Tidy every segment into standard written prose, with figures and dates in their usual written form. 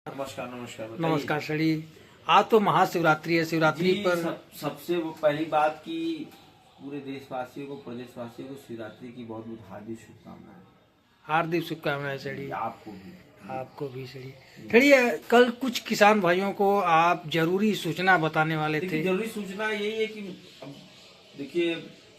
नमस्कार नमस्कार नमस्कार सड़ी। आज तो महाशिवरात्रि है। शिवरात्रि पर सबसे पहली बात की पूरे देशवासियों को, प्रदेशवासियों को शिवरात्रि की बहुत बहुत हार्दिक शुभकामनाएं। हार्दिक शुभकामनाएं सड़ी। आपको भी सड़ी। सड़ी, कल कुछ किसान भाइयों को आप जरूरी सूचना बताने वाले थे। जरूरी सूचना यही है कि अब देखिए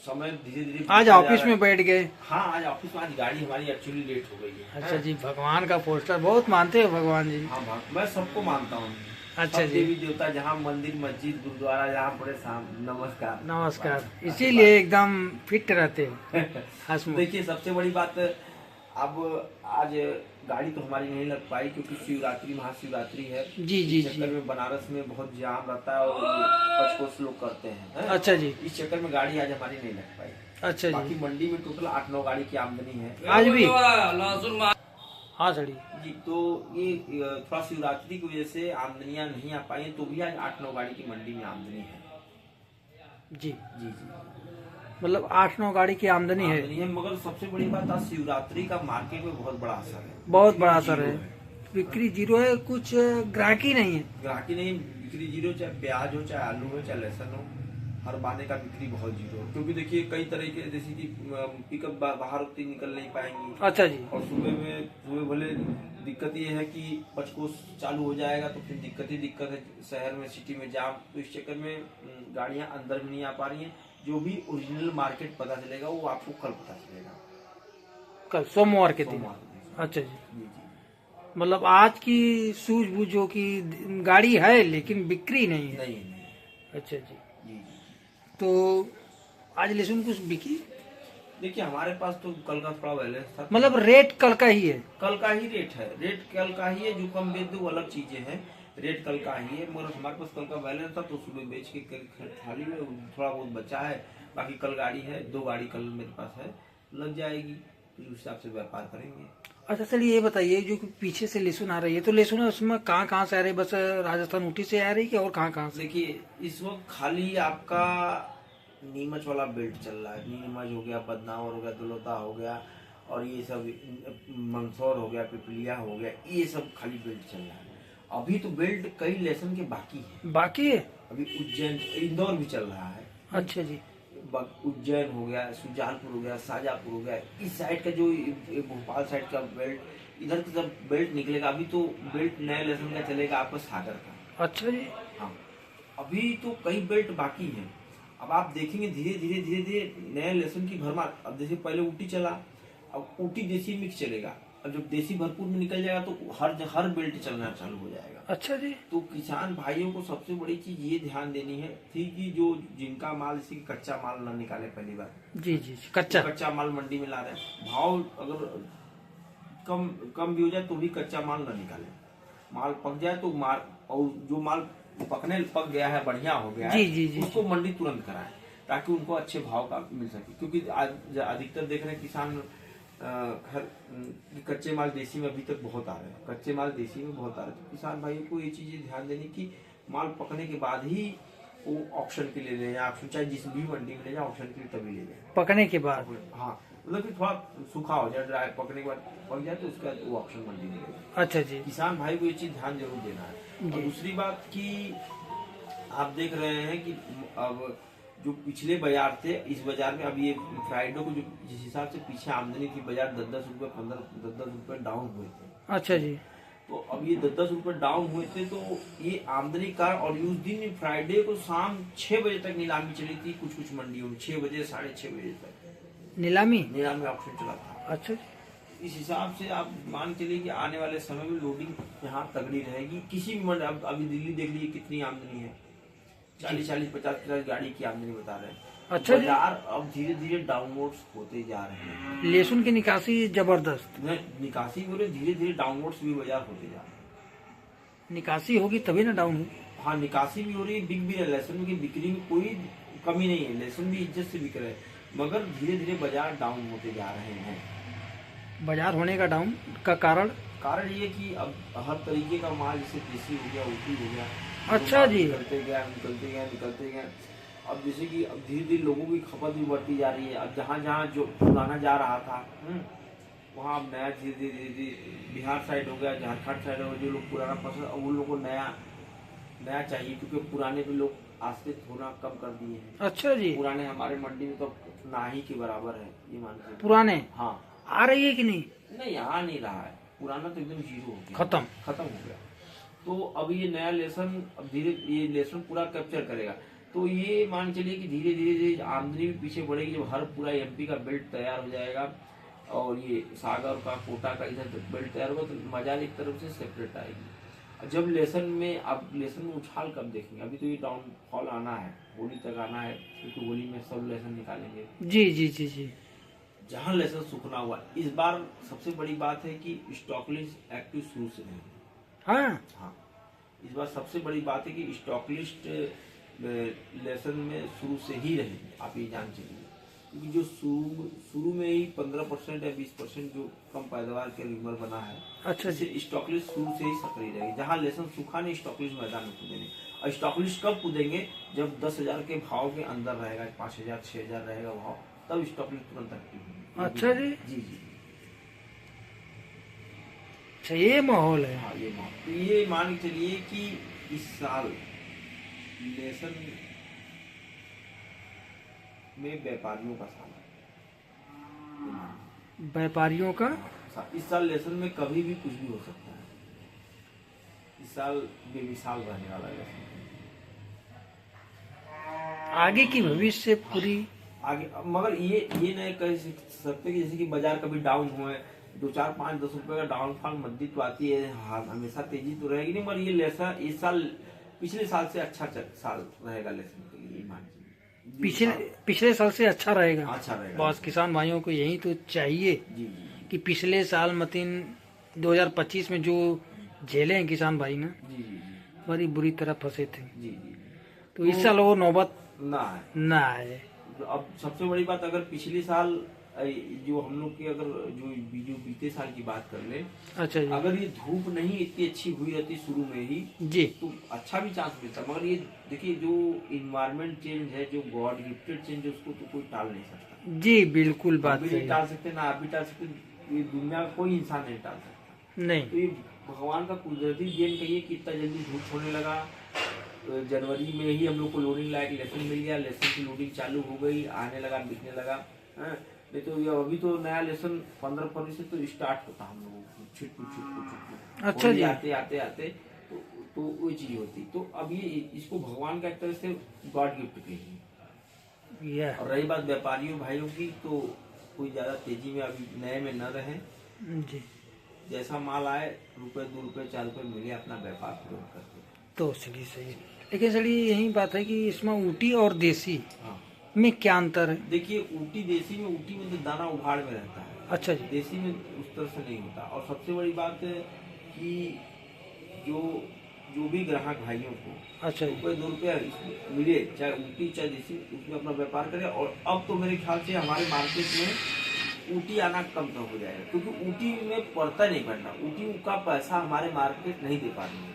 समय धीरे धीरे आज ऑफिस में बैठ गए। हाँ, आज ऑफिस में आज गाड़ी हमारी एक्चुअली लेट हो गई है। अच्छा जी, भगवान का पोस्टर बहुत मानते हो भगवान जी? हाँ, मैं सबको मानता हूँ। अच्छा जी, देवी देवता जहाँ मंदिर मस्जिद गुरुद्वारा जहाँ पड़े नमस्कार नमस्कार। इसीलिए एकदम फिट रहते हो। देखिए सबसे बड़ी बात, अब आज गाड़ी तो हमारी नहीं लग पाई क्योंकि शिवरात्रि महाशिवरात्रि है। जी जी चक्कर में बनारस में बहुत जाम रहता है और पचकोस लोग करते हैं। अच्छा जी, इस चक्कर में गाड़ी आज हमारी नहीं लग पाई। अच्छा जी। बाकी मंडी में टोटल 8-9 गाड़ी की आमदनी है आज भी। हाँ सड़ी जी, तो ये थोड़ा शिवरात्रि की वजह से आमदनियां नहीं आ पाई, तो भी आज 8-9 गाड़ी की मंडी में आमदनी है। जी जी जी, मतलब 8-9 गाड़ी की आमदनी है। मगर सबसे बड़ी बात आज शिवरात्रि का मार्केट में बहुत बड़ा असर है। बहुत बड़ा असर है। बिक्री जीरो है, कुछ ग्राहकी नहीं है। ग्राहकी नहीं, बिक्री जीरो, चाहे प्याज हो, चाहे आलू हो, चाहे लहसुन हो, हर बाने का बिक्री बहुत जीरो। क्योंकि देखिए कई तरह के, जैसे कि पिकअप बाहर उतनी निकल नहीं पाएंगी। अच्छा जी। और सुबह भले दिक्कत ये है कि पचकोस चालू हो जाएगा तो फिर दिक्कत है शहर में, सिटी में जाम। तो इस चक्कर में गाड़ियां अंदर भी नहीं आ पा रही हैं। जो भी ओरिजिनल मार्केट पता चलेगा वो आपको कल पता चलेगा, कल सोमवार के दिन। अच्छा जी, मतलब आज की सूझबूझों की गाड़ी है लेकिन बिक्री नहीं है। नहीं। अच्छा जी। तो आज लहसुन कुछ बिकी? देखिए हमारे पास तो कल का थोड़ा बैलेंस था। मतलब रेट कल का ही है? कल का ही रेट है, रेट कल का ही है। जो कम बेच दो वो अलग चीजें हैं, रेट कल का ही है। मगर हमारे पास कल का बैलेंस था तो सुबह बेच के थाली में थोड़ा बहुत बचा है। बाकी कल गाड़ी है, 2 गाड़ी कल मेरे पास है, लग जाएगी, उस हिसाब से व्यापार करेंगे। अच्छा सर, ये बताइए जो पीछे से लहसुन आ रही है, तो लहसुन उसमें कहाँ से आ रही है? बस राजस्थान ऊटी से आ रही है और कहाँ से? देखिए इस वक्त खाली आपका नीमच वाला बेल्ट चल रहा है। नीमच हो गया, बदनावर हो गया, दलोता हो गया, और ये सब मंदसौर हो गया, पिपलिया हो गया, ये सब खाली बेल्ट चल रहा है। अभी तो बेल्ट कई लेसन के बाकी है। अभी उज्जैन, इंदौर भी चल रहा है। अच्छा जी। उज्जैन हो गया, सुजानपुर हो गया, शाजापुर हो गया, इस साइड का जो भोपाल साइड का बेल्ट, इधर तो जब बेल्ट निकलेगा। अभी तो बेल्ट नए लेसन का चलेगा आपका सागर का। अच्छा जी। हाँ, अभी तो कई बेल्ट बाकी है। अब आप देखेंगे धीरे धीरे नए लेसन की भरमार। अब जैसे पहले ऊटी चला, अब ऊटी देसी मिक्स चलेगा। अब जब देसी भरपूर में निकल जाएगा तो हर बेल्ट चलना चालू हो जाएगा। अच्छा जी। तो किसान भाइयों को सबसे बड़ी चीज ये ध्यान देनी है थी कि जो जिनका माल, जैसे कच्चा माल ना निकाले पहली बार। जी, कच्चा माल मंडी में ला रहे हैं, भाव अगर कम भी हो जाए तो भी कच्चा माल ना निकाले। माल पक जाए तो माल, और जो माल पक गया है, बढ़िया हो गया है, उसको मंडी तुरंत कराएं ताकि उनको अच्छे भाव का मिल सके। क्योंकि आज अधिकतर देख रहे हैं किसान कच्चे माल देसी में अभी तक बहुत आ रहे हैं, कच्चे माल देसी में बहुत आ रहे हैं। तो किसान भाइयों को ये चीजें ध्यान देनी कि माल पकने के बाद ही वो ऑप्शन के लिए ले जाए। आप चाहे जिस भी मंडी में ले जाए, ऑप्शन के लिए तभी ले जाए, पकने के बाद। हाँ, मतलब कि थोड़ा सूखा हो जाए, ड्राई, पकने के बाद पक जाए तो उसके बाद वो ऑप्शन मंडी में ले जाए। अच्छा जी। किसान भाई को ये चीज ध्यान जरूर देना है। और दूसरी बात की आप देख रहे हैं कि अब जो पिछले बाजार थे, इस बाजार में अब ये फ्राइडे को जो जिस हिसाब से पीछे आमदनी थी, बाजार 10-10 रुपए, 10-10 रुपए डाउन हुए थे। अच्छा जी। तो अब ये 10-10 रुपए डाउन हुए थे तो ये आमदनी का। और उस दिन फ्राइडे को शाम 6 बजे तक नीलामी चली थी कुछ मंडियों में, 6 बजे 6:30 बजे तक नीलामी ऑप्शन चला था। अच्छा, इस हिसाब से आप मान चलिए कि आने वाले समय में लोडिंग यहाँ तगड़ी रहेगी किसी भी मंडी। अब अभी दिल्ली देख लीजिए कितनी आमदनी है, 40-40, 50-50 गाड़ी की आमदनी बता रहे हैं। अच्छा, बाजार अब धीरे धीरे डाउनवर्ड्स होते जा रहे हैं। लहसुन की निकासी जबरदस्त, निकासी बोले धीरे धीरे डाउनवर्ड्स भी बाजार होते जा रहे हैं। निकासी होगी तभी ना डाउन होगी। हाँ, निकासी भी हो रही है, बिक भी रहा है। लहसुन की बिक्री में कोई कमी नहीं है, लहसुन भी इज्जत से बिक रहे हैं। मगर धीरे धीरे बाजार डाउन होते जा रहे हैं। बाजार होने का डाउन का कारण ये कि अब हर तरीके का माल, जैसे देसी हो गया, ऊटी हो गया, अच्छा जी, निकलते गया। अब जैसे कि अब धीरे धीरे लोगों की खपत भी बढ़ती जा रही है। अब जहाँ जो पुराना जा रहा था, वहाँ अब नया धीरे धीरे बिहार साइड हो गया, झारखंड साइड हो गया, जो लोग पुराना पसंद, अब उन लोगों को नया नया चाहिए, क्योंकि पुराने भी लोग आश्रित होना कम कर दिए हैं। अच्छा जी। पुराने हमारे मंडी में तो ना ही के बराबर है, ये मान लीजिए। पुराने हाँ, आ रही है कि नहीं? नहीं आ नहीं रहा है, पुराना तो एकदम जीरो हो गया, खत्म हो गया। तो अब ये नया लेसन, अब धीरे ये लेसन पूरा कैप्चर करेगा, तो ये मान चलिए कि धीरे धीरे आमदनी भी पीछे बढ़ेगी। जब हर पूरा एमपी का बेल्ट तैयार हो जाएगा और ये सागर का, कोटा का इधर बेल्ट तैयार होगा, तो बाजार एक तरफ से सेपरेट आएगी। जब लेसन में, अब लेसन में उछाल कब देखेंगे? अभी तो ये डाउनफॉल आना है, होली तक आना है, क्योंकि होली में सब लेसन निकालेंगे। जी जी जी जी। जहाँ लेसन सूखना हुआ, इस बार सबसे बड़ी बात है कि स्टॉक लिस्ट एक्टिव शुरू से नहीं। हाँ, इस बार सबसे बड़ी बात है कि स्टॉक लिस्ट लेसन में शुरू से ही रहेगी, आप ये जान चलिए। क्योंकि जो शुरू में ही 15% या 20% जो कम पैदावार के रिमर बना है, अच्छा जी। स्टॉक लिस्ट शुरू से ही सक्रिय रहेगी। जहाँ लेसन सूखा नहीं, स्टॉक लिस्ट मैदान में कूदेंगे। और स्टॉक लिस्ट कब कूदेंगे? जब 10,000 के भाव के अंदर रहेगा, 5,000 6,000 रहेगा भाव, तब स्टॉक लिस्ट तुरंत एक्टिव होगी। अच्छा जी। जी जी। अच्छा, ये माहौल है। हाँ, ये माहौल, तो ये मान के चलिए कि इस साल लेसन में व्यापारियों का साल है। व्यापारियों का इस साल लेसन में कभी भी कुछ भी हो सकता है। इस साल बेमिसाल रहने वाला है लेसन। आगे की भविष्य पूरी आगे, मगर ये नहीं कह सकते कि जैसे कि बाजार कभी डाउन हुए, 2 4 5 10 रुपए का डाउनफॉल मद्दी तो आती है, हाँ, हमेशा तेजी तो रहेगी नहीं, मगर ये लेसन इस साल पिछले साल से अच्छा साल रहेगा लेसन के लिए, मान पिछले साल से अच्छा रहेगा। बस किसान भाइयों को यही तो चाहिए जी, कि पिछले साल मतीन 2025 में जो झेले हैं किसान भाई ना, जी, बड़ी बुरी तरह फंसे थे। जी, तो इस साल वो नौबत ना आए। अब सबसे बड़ी बात, अगर पिछले साल जो हम लोग के, अगर जो बीते साल की बात कर ले, अच्छा जी, अगर ये धूप नहीं इतनी अच्छी हुई रहती शुरू में ही जी, तो अच्छा भी चांस मिलता। मगर ये देखिए, जो इन्वायरमेंट चेंज है, जो गॉड गिफ्टेड चेंज है, उसको तो कोई टाल नहीं सकता। जी बिल्कुल, बात भी नहीं टाल सकते, ना आप भी टाल सकते, ये दुनिया का कोई इंसान नहीं टाल सकता। नहीं, तो ये भगवान का कुदरती देन कहिए कि इतना जल्दी धूप होने लगा। जनवरी में ही हम लोग को लोडिंग लायक लेसन मिल गया, लेसन की लोडिंग चालू हो गई, आने लगा, बिकने लगा। नहीं तो ये अभी तो नया लेसन 15 फरवरी से तो स्टार्ट होता हम लोगों को, छुट। अच्छा जी, आते तो वो चीज होती। तो अब ये इसको भगवान का एक तरह से गॉड गिफ्ट कहिए। और रही बात व्यापारियों भाइयों की, तो कोई ज्यादा तेजी में अभी नए में न रहे जी, जैसा माल आए, रुपए 2 रुपए 4 रुपए मिले, अपना व्यापार पूरा करते। तो सही। लेकिन सड़ी यही बात है कि इसमें ऊटी और देसी में क्या अंतर है? देखिए, ऊटी में तो दाना उभाड़ में रहता है। अच्छा जी, देसी में उस तरह से नहीं होता। और सबसे बड़ी बात है कि जो भी ग्राहक भाइयों को, अच्छा, रुपए 2 रुपया मिले, चाहे ऊटी चाहे देसी, उसमें अपना व्यापार करे। और अब तो मेरे ख्याल से हमारे मार्केट में ऊटी आना कम हो जाएगा, क्योंकि ऊटी में पड़ता नहीं पड़ना, ऊटी का पैसा हमारे मार्केट नहीं दे पा रही है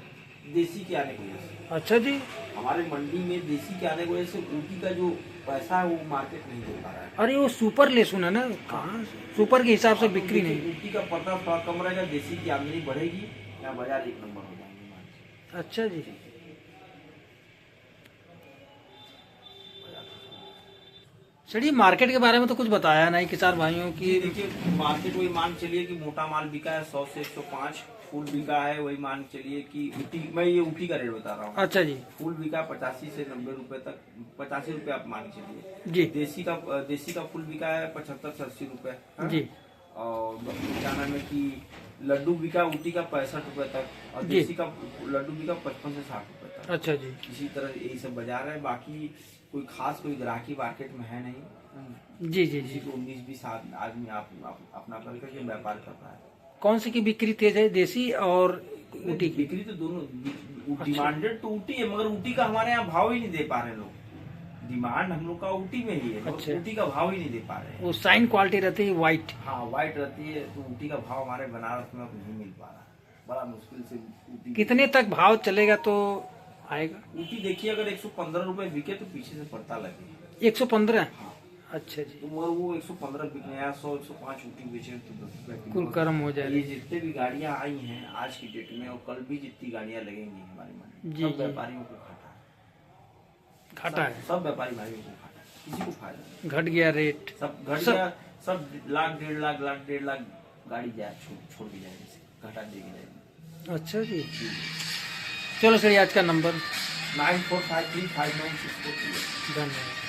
देसी के आने की वजह से। अच्छा जी, हमारे मंडी में देसी के आने की वजह से ऊटी का जो पैसा है वो मार्केट नहीं दे पा रहा है। अरे वो सुपर लेसुन है ना, कहाँ सुपर के हिसाब से बिक्री नहीं। ऊटी का पता थोड़ा कम रहेगा, देसी की आमदनी बढ़ेगी, या बाजार 1 नंबर हो जाएंगे। अच्छा जी, चलिए मार्केट के बारे में तो कुछ बताया नहीं किसान भाइयों की। देखिए, मार्केट वही मान चलिए कि मोटा माल बिका है 100 से 105, फूल बिका है वही मान चलिए कि ऊटी, मैं ये ऊटी का रेट बता रहा हूँ। अच्छा जी, फूल बिका 85 से 90 रुपए तक, 85 रुपए आप मान चलिए जी। देसी का फूल बिका है 75 से 80 रुपए जी। और क्या नाम है कि लड्डू बिका ऊटी का 65 रुपए तक, और देसी का लड्डू बिका 55 से 60 रुपए तक। अच्छा जी, इसी तरह यही सब बाजार है। बाकी कोई खास कोई ग्राहकी मार्केट में है नहीं। जी जी जी। तो 19-20 आदमी अपना करके व्यापार कर रहा है। कौन सी की बिक्री तेज है, देसी और ऊटी की? बिक्री तो दोनों डिमांडेड तो ऊटी है, मगर ऊटी का हमारे यहाँ भाव ही नहीं दे पा रहे लोग। डिमांड हम लोग का ऊटी में ही है, अच्छा। ऊटी का भाव ही नहीं दे पा रहे। वो साइन क्वालिटी रहती है व्हाइट। हाँ, व्हाइट रहती है, तो ऊटी का भाव हमारे बनारस में नहीं मिल पा रहा, बड़ा मुश्किल से ऊटी। कितने तक भाव चलेगा तो आएगा? ऊटी देखिए, अगर 115 रुपए बिके तो पीछे से पड़ता लगे। 115? अच्छा जी, तो मगर वो 115 बिकने आया, 100 105 ऊटी बेचे तो 10 कुल कर्म हो ये जाए। जितने भी गाड़ियां आई हैं आज की डेट में और कल भी जितनी गाड़ियां लगेंगी हमारे मन में, जी, सब जी। व्यापारियों को घाटा है। घाटा है, सब व्यापारी भाइयों को घाटा है, किसी को फायदा नहीं। घट गया रेट। सब घट गया, सब लाख 1.5 लाख गाड़ी जाए, छोड़ के जाएंगे, घाटा दे के जाएंगे। अच्छा जी, चलो सर आज का नंबर 94535964। धन्यवाद।